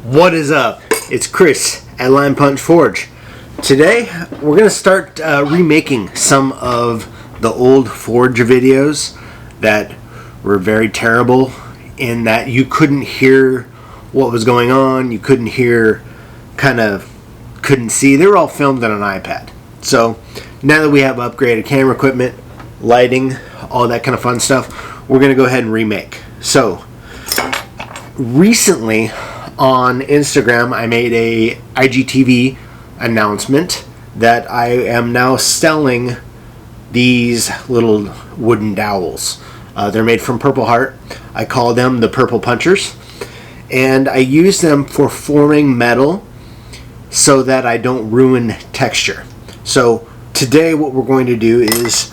What is up? It's Chris at Line Punch Forge. Today we're going to start remaking some of the old Forge videos that were very terrible in that you couldn't hear what was going on, you couldn't hear, couldn't see. They were all filmed on an iPad. So now that we have upgraded camera equipment, lighting, all that kind of fun stuff, we're going to go ahead and remake. So recently on Instagram, I made a IGTV announcement that I am now selling these little wooden dowels. They're made from Purple Heart. I call them the Purple Punchers, and I use them for forming metal so that I don't ruin texture. So today what we're going to do is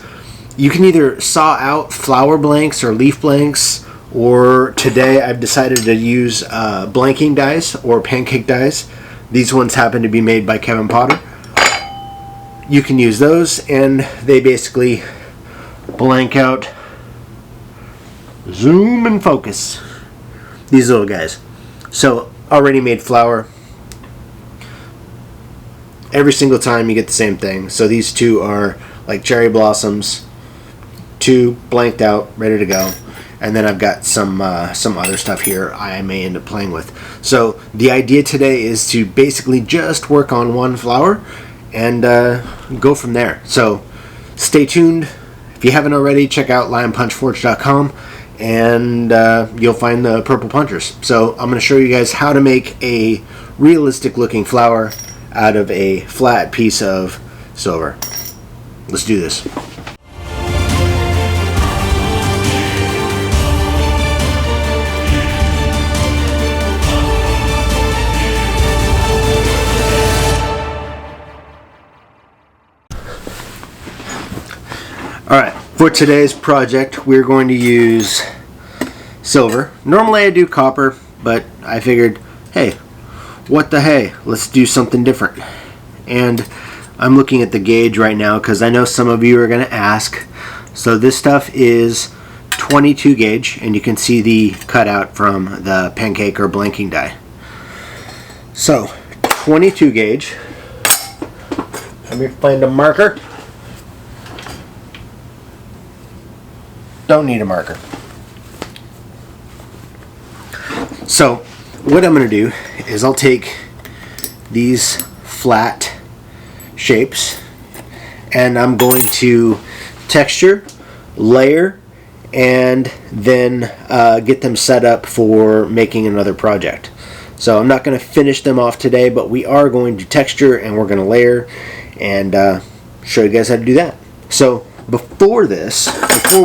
you can either saw out flower blanks or leaf blanks, or today I've decided to use blanking dies or pancake dies. These ones happen to be made by Kevin Potter. You can use those, and they basically blank out, zoom and focus, these little guys. So already made flower. Every single time you get the same thing. So these two are like cherry blossoms, two blanked out, ready to go. And then I've got some other stuff here I may end up playing with. So the idea today is to basically just work on one flower and go from there. So stay tuned. If you haven't already, check out lionpunchforge.com and you'll find the Purple Punchers. So I'm going to show you guys how to make a realistic looking flower out of a flat piece of silver. Let's do this. Alright, for today's project we're going to use silver. Normally I do copper, but I figured, hey, what the hey, let's do something different. And I'm looking at the gauge right now because I know some of you are going to ask. So this stuff is 22 gauge, and you can see the cutout from the pancake or blanking die. So 22 gauge. Let me find a marker. Don't need a marker. So what I'm going to do is I'll take these flat shapes and I'm going to texture, layer, and then get them set up for making another project. So I'm not going to finish them off today, but we are going to texture and we're going to layer and show you guys how to do that. So before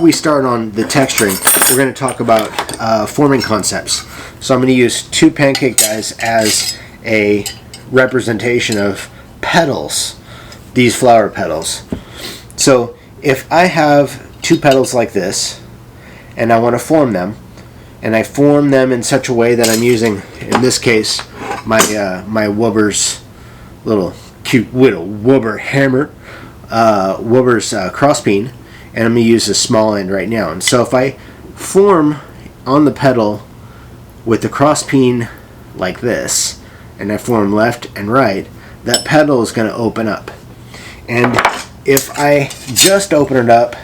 we start on the texturing, we're going to talk about forming concepts. So I'm going to use two pancake dies as a representation of petals, these flower petals. So if I have two petals like this and I want to form them, and I form them in such a way that I'm using, in this case, my Wubbers little cute little Wubber hammer, Wubbers cross peen, and I'm going to use the small end right now. And so if I form on the petal with the cross peen like this, and I form left and right, that petal is going to open up. And if I just open it up,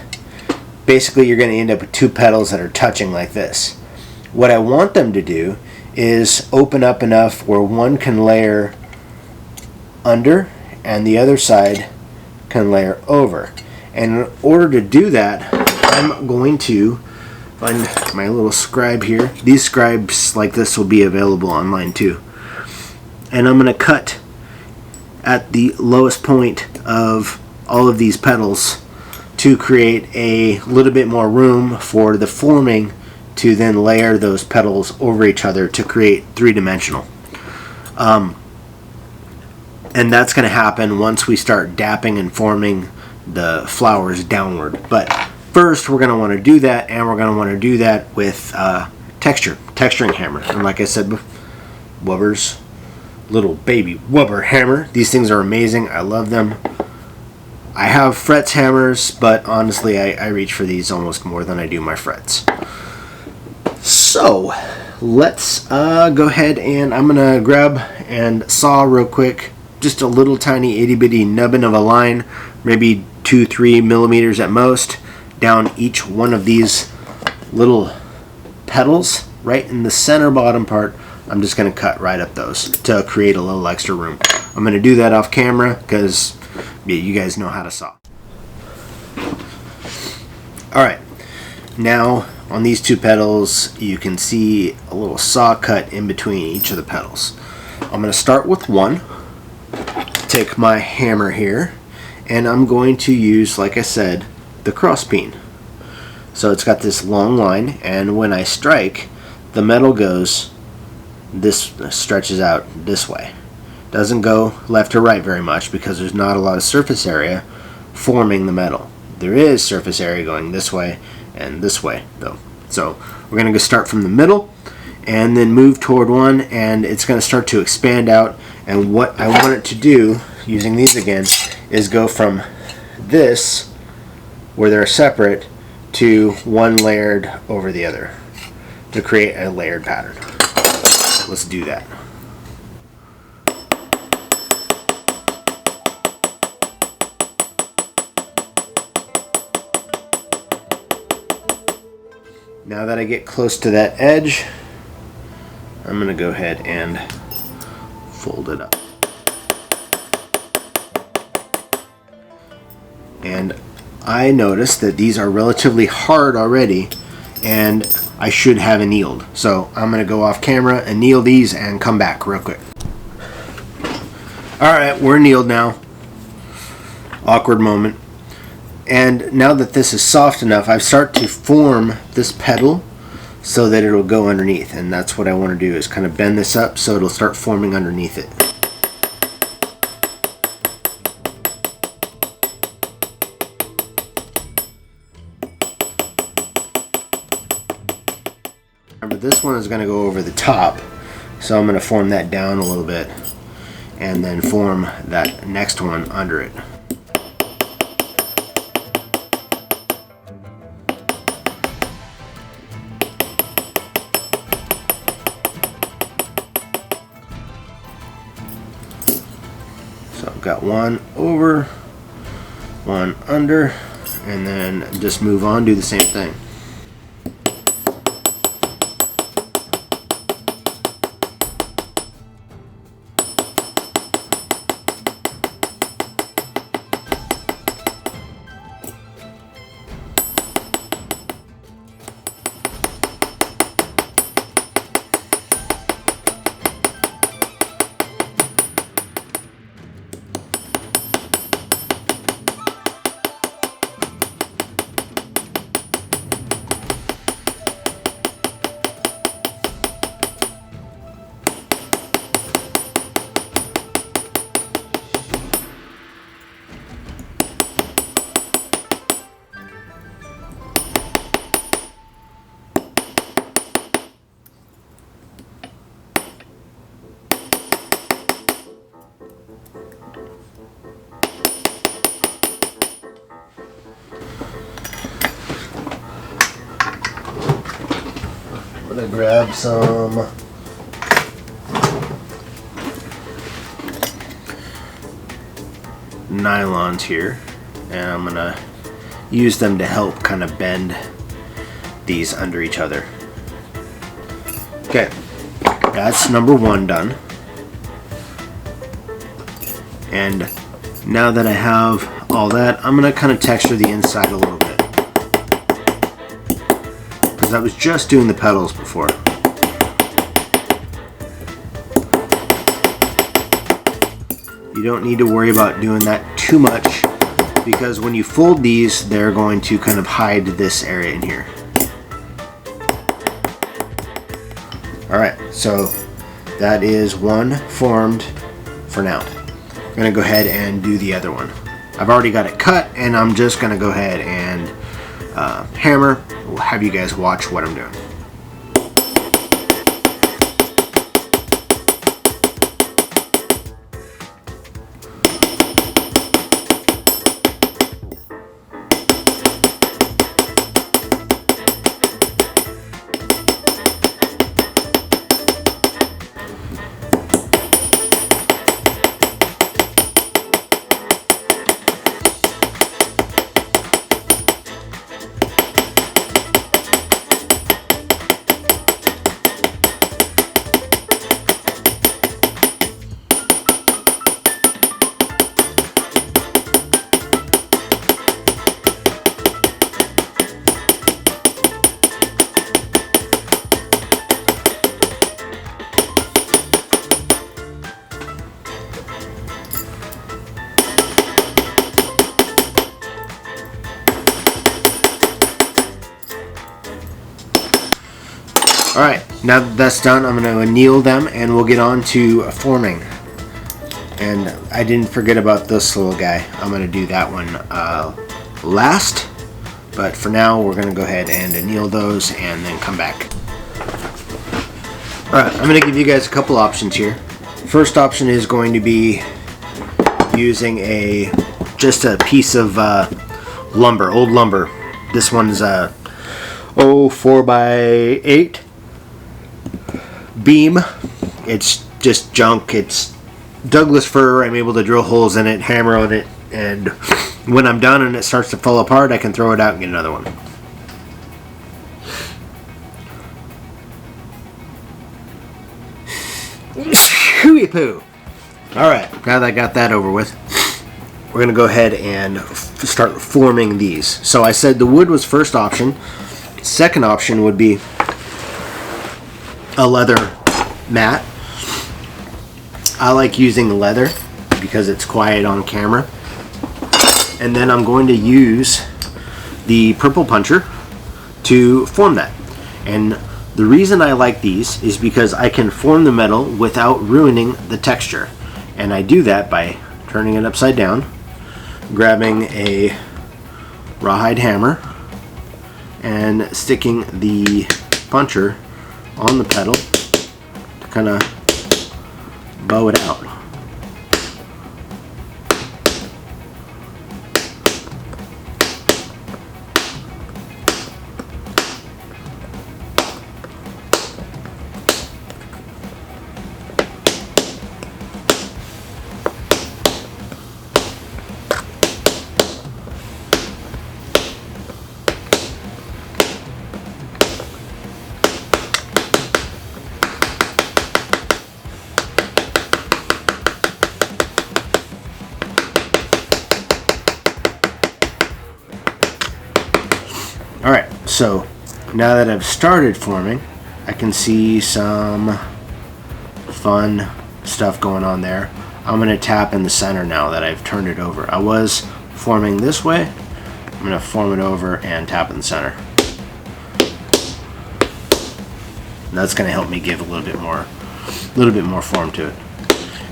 basically you're going to end up with two petals that are touching like this. What I want them to do is open up enough where one can layer under and the other side can layer over. And in order to do that, I'm going to find my little scribe here. These scribes like this will be available online too. And I'm going to cut at the lowest point of all of these petals to create a little bit more room for the forming to then layer those petals over each other to create three-dimensional. And that's going to happen once we start dapping and forming the flowers downward. But first we're going to want to do that, and we're going to want to do that with texturing hammer. And like I said, Wubbers, little baby Wubber hammer. These things are amazing. I love them. I have frets hammers, but honestly I reach for these almost more than I do my frets. So let's go ahead and I'm gonna grab and saw real quick just a little tiny itty bitty nubbin of a line, maybe 2-3 millimeters at most, down each one of these little petals right in the center bottom part. I'm just going to cut right up those to create a little extra room. I'm going to do that off camera because you guys know how to saw. Alright, now on these two petals you can see a little saw cut in between each of the petals. I'm going to start with one, take my hammer here, and I'm going to use, like I said, the cross peen. So it's got this long line, and when I strike, the metal goes, this stretches out this way. Doesn't go left or right very much because there's not a lot of surface area forming the metal. There is surface area going this way and this way though. So we're going to start from the middle and then move toward one, and it's going to start to expand out. And what I want it to do, using these again, is go from this, where they're separate, to one layered over the other to create a layered pattern. Let's do that. Now that I get close to that edge, I'm going to go ahead and fold it up. And I noticed that these are relatively hard already, and I should have annealed. So I'm going to go off camera, anneal these, and come back real quick. Alright, we're annealed now. Awkward moment. And now that this is soft enough, I start to form this petal so that it'll go underneath. And that's what I want to do, is kind of bend this up so it'll start forming underneath it. Remember, this one is going to go over the top, so I'm going to form that down a little bit and then form that next one under it. So I've got one over, one under, and then just move on, do the same thing. I'm gonna grab some nylons here, and I'm gonna use them to help kind of bend these under each other. Okay, that's number one done. And now that I have all that, I'm gonna kind of texture the inside a little bit, because I was just doing the petals before. You don't need to worry about doing that too much, because when you fold these, they're going to kind of hide this area in here. Alright, so that is one formed for now. I'm going to go ahead and do the other one. I've already got it cut, and I'm just going to go ahead and hammer. We'll have you guys watch what I'm doing. Alright, now that that's done, I'm going to anneal them and we'll get on to forming. And I didn't forget about this little guy. I'm going to do that one last. But for now, we're going to go ahead and anneal those and then come back. Alright, I'm going to give you guys a couple options here. First option is going to be using just a piece of lumber, old lumber. This one's 4x8 beam. It's just junk. It's Douglas fir. I'm able to drill holes in it, hammer on it, and when I'm done and it starts to fall apart, I can throw it out and get another one. Hooey poo. Alright, now that I got that over with, we're going to go ahead and start forming these. So I said the wood was first option. Second option would be a leather mat. I like using leather because it's quiet on camera. And then I'm going to use the Purple Puncher to form that. And the reason I like these is because I can form the metal without ruining the texture. And I do that by turning it upside down, grabbing a rawhide hammer, and sticking the puncher on the petal to kind of bow it out. Alright, so now that I've started forming, I can see some fun stuff going on there. I'm going to tap in the center now that I've turned it over. I was forming this way. I'm going to form it over and tap in the center. That's going to help me give a little bit more form to it.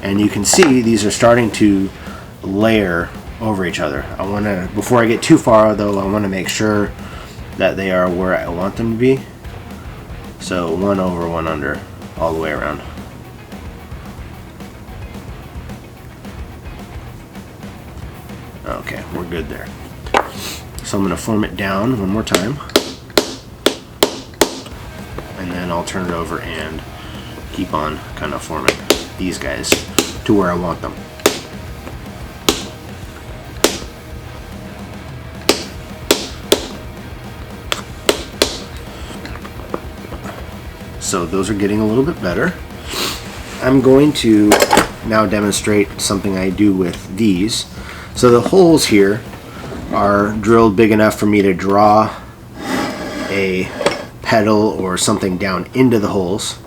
And you can see these are starting to layer over each other. Before I get too far though, I want to make sure that they are where I want them to be. So one over, one under, all the way around. Okay, we're good there. So I'm going to form it down one more time. And then I'll turn it over and keep on kind of forming these guys to where I want them. So those are getting a little bit better. I'm going to now demonstrate something I do with these. So the holes here are drilled big enough for me to draw a petal or something down into the holes.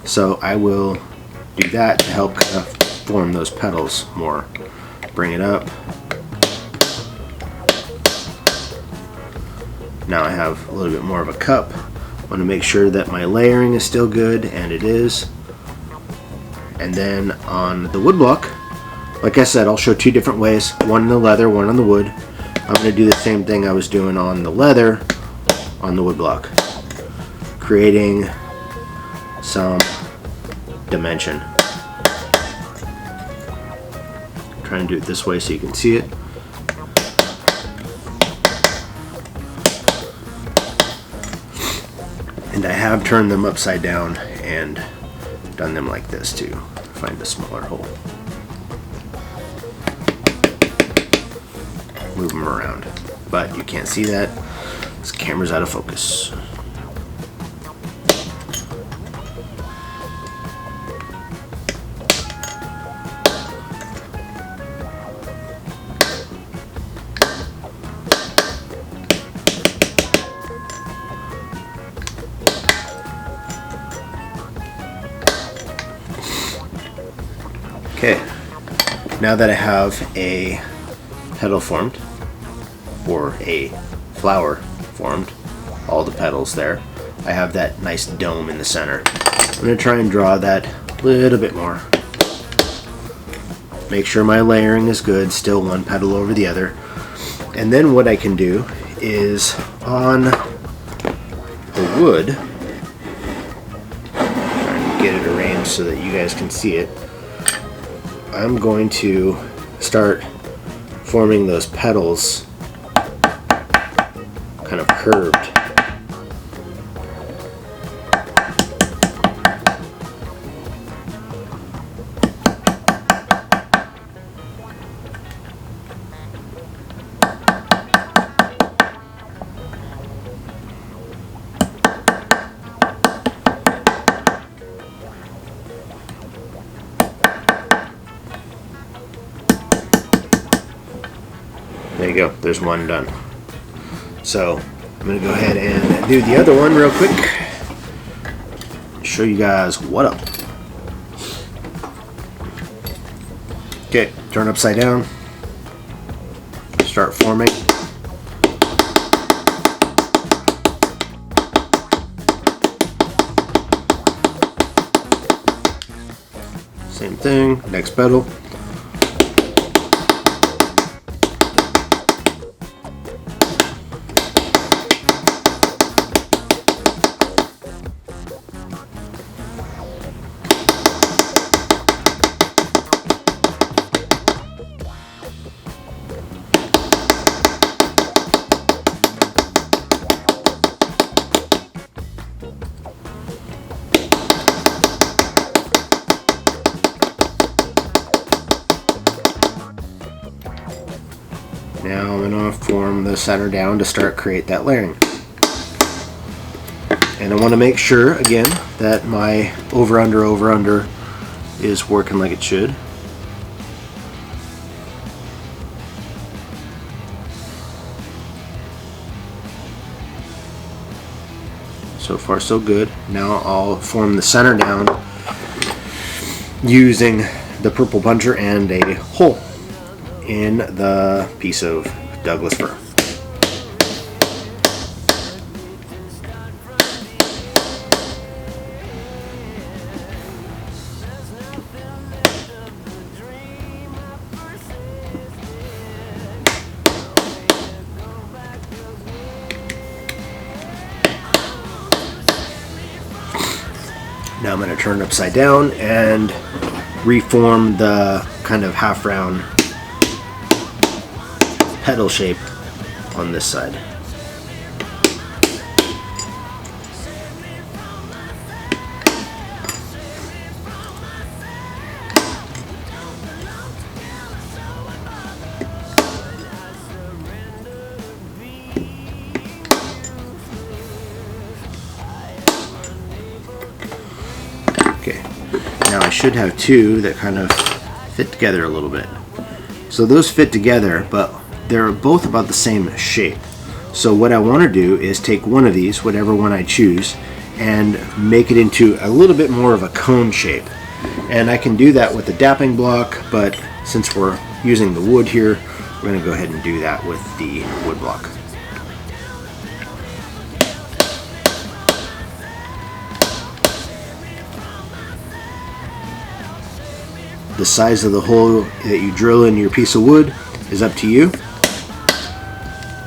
So I will do that to help kind of form those petals more. Bring it up. Now I have a little bit more of a cup. I want to make sure that my layering is still good, and it is. And then on the wood block, like I said, I'll show two different ways. One in the leather, one on the wood. I'm going to do the same thing I was doing on the leather on the wood block, creating some dimension. Try and do it this way so you can see it. And I have turned them upside down and done them like this to find a smaller hole. Move them around, but you can't see that. This camera's out of focus. Okay, now that I have a petal formed, or a flower formed, all the petals there, I have that nice dome in the center. I'm going to try and draw that a little bit more. Make sure my layering is good, still one petal over the other. And then what I can do is on the wood, trying to get it arranged so that you guys can see it, I'm going to start forming those petals kind of curved. There you go, there's one done. So I'm going to go ahead and do the other one real quick. Show you guys what up. Okay, turn upside down. Start forming. Same thing, next petal. Now I'm going to form the center down to start create that layering. And I want to make sure again that my over under is working like it should. So far so good. Now I'll form the center down using the purple puncher and a hole in the piece of Douglas fir. Now I'm going to turn it upside down and reform the kind of half round petal shape on this side. Okay, now I should have two that kind of fit together a little bit. So those fit together, but they're both about the same shape. So what I want to do is take one of these, whatever one I choose, and make it into a little bit more of a cone shape. And I can do that with the dapping block, but since we're using the wood here, we're going to go ahead and do that with the wood block. The size of the hole that you drill in your piece of wood is up to you.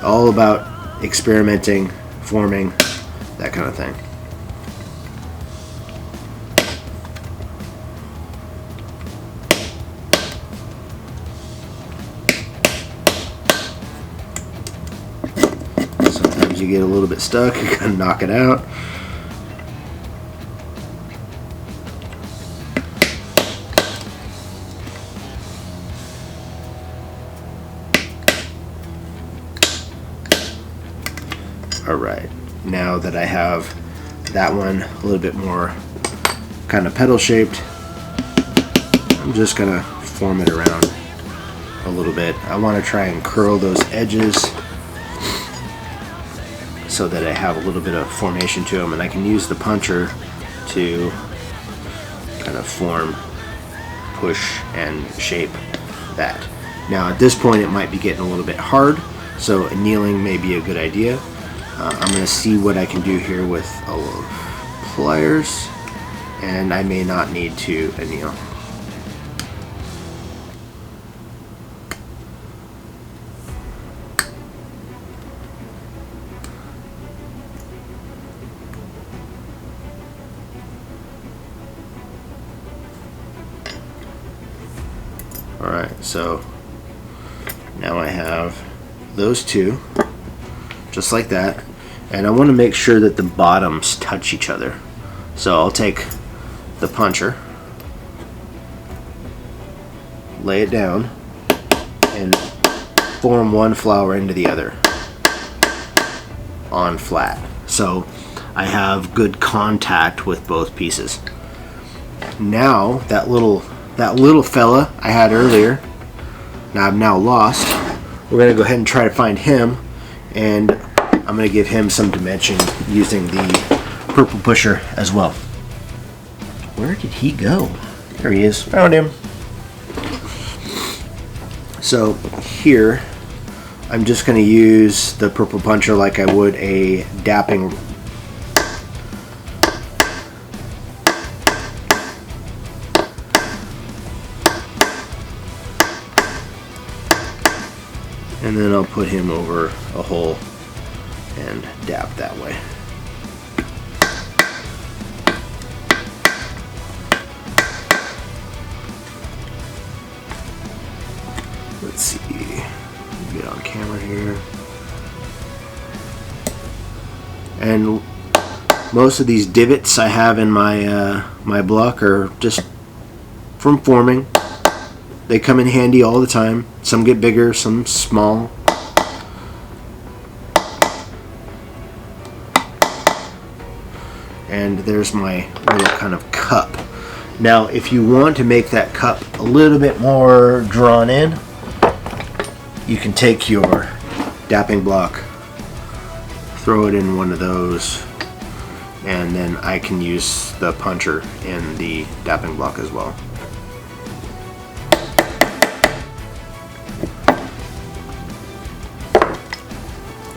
All about experimenting, forming, that kind of thing. Sometimes you get a little bit stuck, you gotta knock it out. Alright, now that I have that one a little bit more kind of petal shaped, I'm just going to form it around a little bit. I want to try and curl those edges so that I have a little bit of formation to them, and I can use the puncher to kind of form, push, and shape that. Now at this point it might be getting a little bit hard, so annealing may be a good idea. I'm going to see what I can do here with pliers, and I may not need to anneal. Alright, so now I have those two, just like that, and I want to make sure that the bottoms touch each other. So I'll take the puncher, lay it down, and form one flower into the other on flat. So I have good contact with both pieces. Now that little fella I had earlier, now I've now lost. We're going to go ahead and try to find him, and I'm going to give him some dimension using the purple pusher as well. Where did he go? There he is. Found him. So here I'm just going to use the purple puncher like I would a dapping. And then I'll put him over a hole and dap that way. Let's see, get on camera here. And most of these divots I have in my my block are just from forming. They come in handy all the time. Some get bigger, some small. And there's my little kind of cup. Now, if you want to make that cup a little bit more drawn in, you can take your dapping block, throw it in one of those, and then I can use the puncher in the dapping block as well.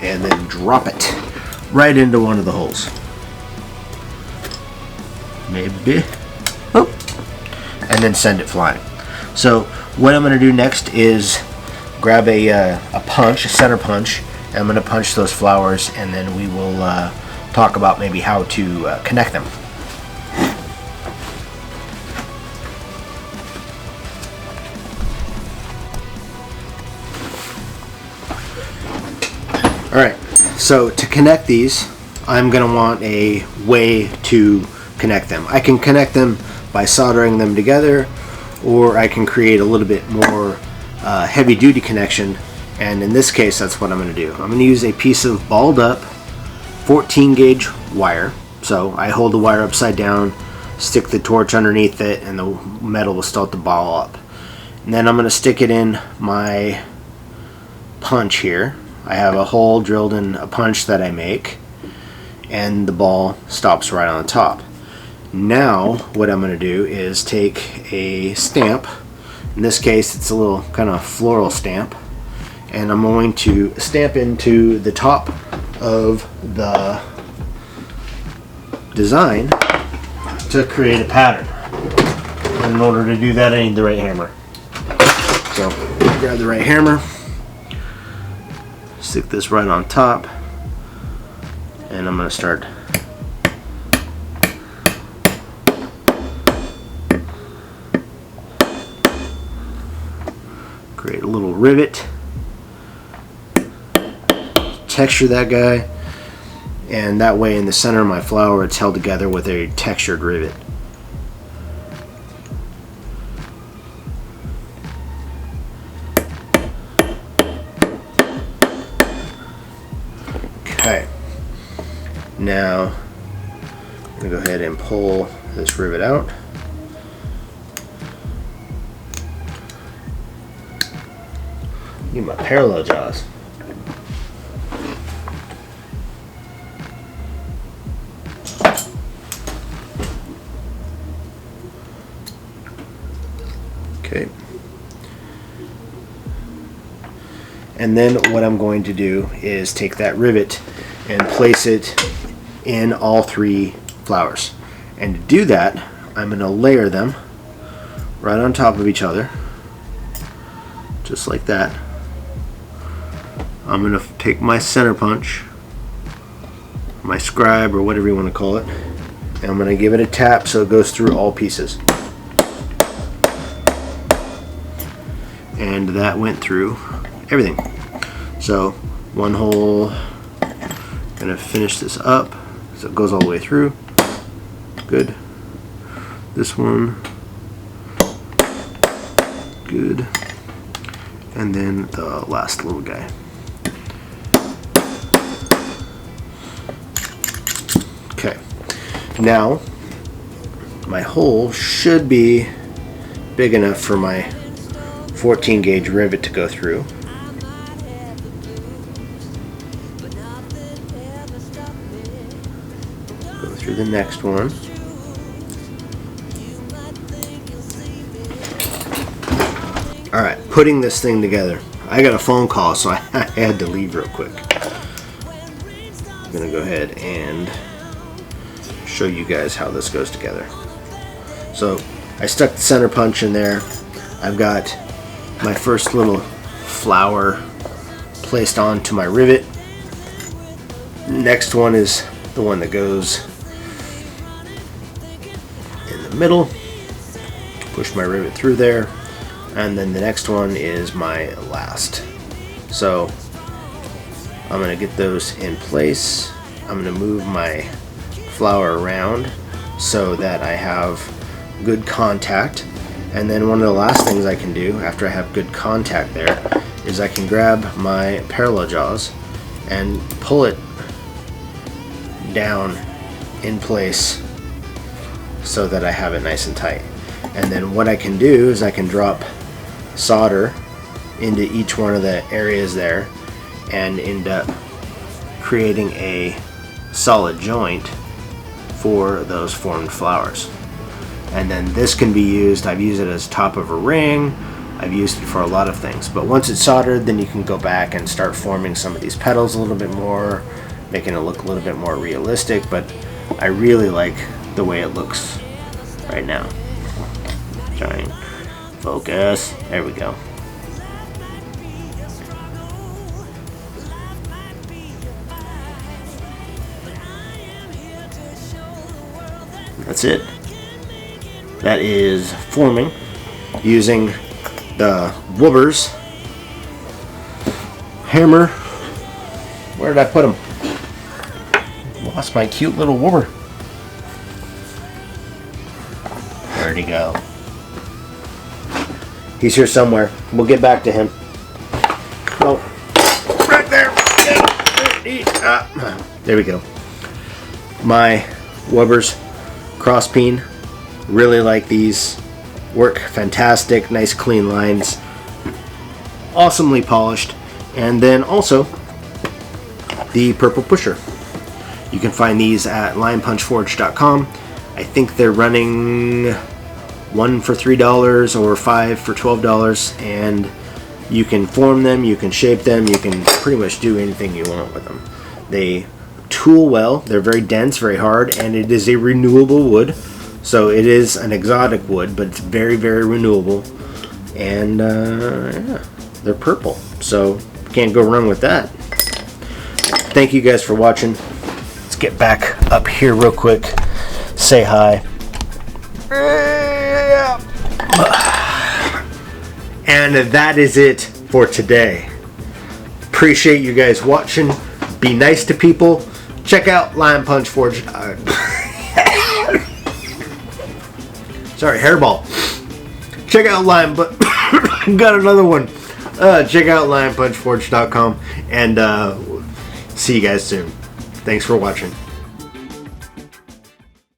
And then drop it right into one of the holes. Maybe. Oh. And then send it flying. So what I'm going to do next is grab a punch, a center punch, and I'm going to punch those flowers, and then we will talk about maybe how to connect them. Alright, so to connect these, I'm going to want a way to connect them. I can connect them by soldering them together, or I can create a little bit more heavy-duty connection, and in this case that's what I'm going to do. I'm going to use a piece of balled up 14 gauge wire. So I hold the wire upside down, stick the torch underneath it, and the metal will start to ball up. And then I'm going to stick it in my punch here. I have a hole drilled in a punch that I make, and the ball stops right on the top. Now what I'm going to do is take a stamp. In this case it's a little kind of floral stamp, and I'm going to stamp into the top of the design to create a pattern. And in order to do that I need the right hammer. So grab the right hammer, stick this right on top, and I'm going to start create a little rivet, texture that guy, and that way in the center of my flower it's held together with a textured rivet. Okay, now I'm going to go ahead and pull this rivet out. Need my parallel jaws. Okay. And then what I'm going to do is take that rivet and place it in all 3 flowers. And to do that, I'm going to layer them right on top of each other, just like that. I'm going to take my center punch, my scribe, or whatever you want to call it, and I'm going to give it a tap so it goes through all pieces. And that went through everything. So one hole, going to finish this up so it goes all the way through. Good. This one, good. And then the last little guy. Okay. Now my hole should be big enough for my 14 gauge rivet to go through. Go through the next one. Alright, putting this thing together. I got a phone call, so I had to leave real quick. I'm going to go ahead and show you guys how this goes together. So I stuck the center punch in there. I've got my first little flower placed onto my rivet. Next one is the one that goes in the middle. Push my rivet through there. And then the next one is my last. So I'm going to get those in place. I'm going to move my flower around so that I have good contact. And then one of the last things I can do after I have good contact there is I can grab my parallel jaws and pull it down in place so that I have it nice and tight. And then what I can do is I can drop solder into each one of the areas there and end up creating a solid joint for those formed flowers. And then this can be used, I've used it as top of a ring, I've used it for a lot of things, but once it's soldered, then you can go back and start forming some of these petals a little bit more, making it look a little bit more realistic. But I really like the way it looks right now. Trying focus, there we go. That's it. That is forming using the Wubbers hammer. Where did I put him? Lost my cute little Wubber. Where'd he go? He's here somewhere. We'll get back to him. Oh, right there. There we go. My Wubbers cross peen. Really like these. Work fantastic. Nice clean lines. Awesomely polished. And then also the Purple Pusher. You can find these at linepunchforge.com. I think they're running 1 for $3 or 5 for $12, and you can form them, you can shape them, you can pretty much do anything you want with them. They tool well, they're very dense, very hard, and it is a renewable wood. So it is an exotic wood, but it's very, very renewable. And yeah, they're purple, so can't go wrong with that. Thank you guys for watching. Let's get back up here real quick. Say hi. And that is it for today. Appreciate you guys watching. Be nice to people. Check out Lion Punch Forge. Sorry, hairball. Check out Lion, but got another one. Check out lionpunchforge.com, and see you guys soon. Thanks for watching.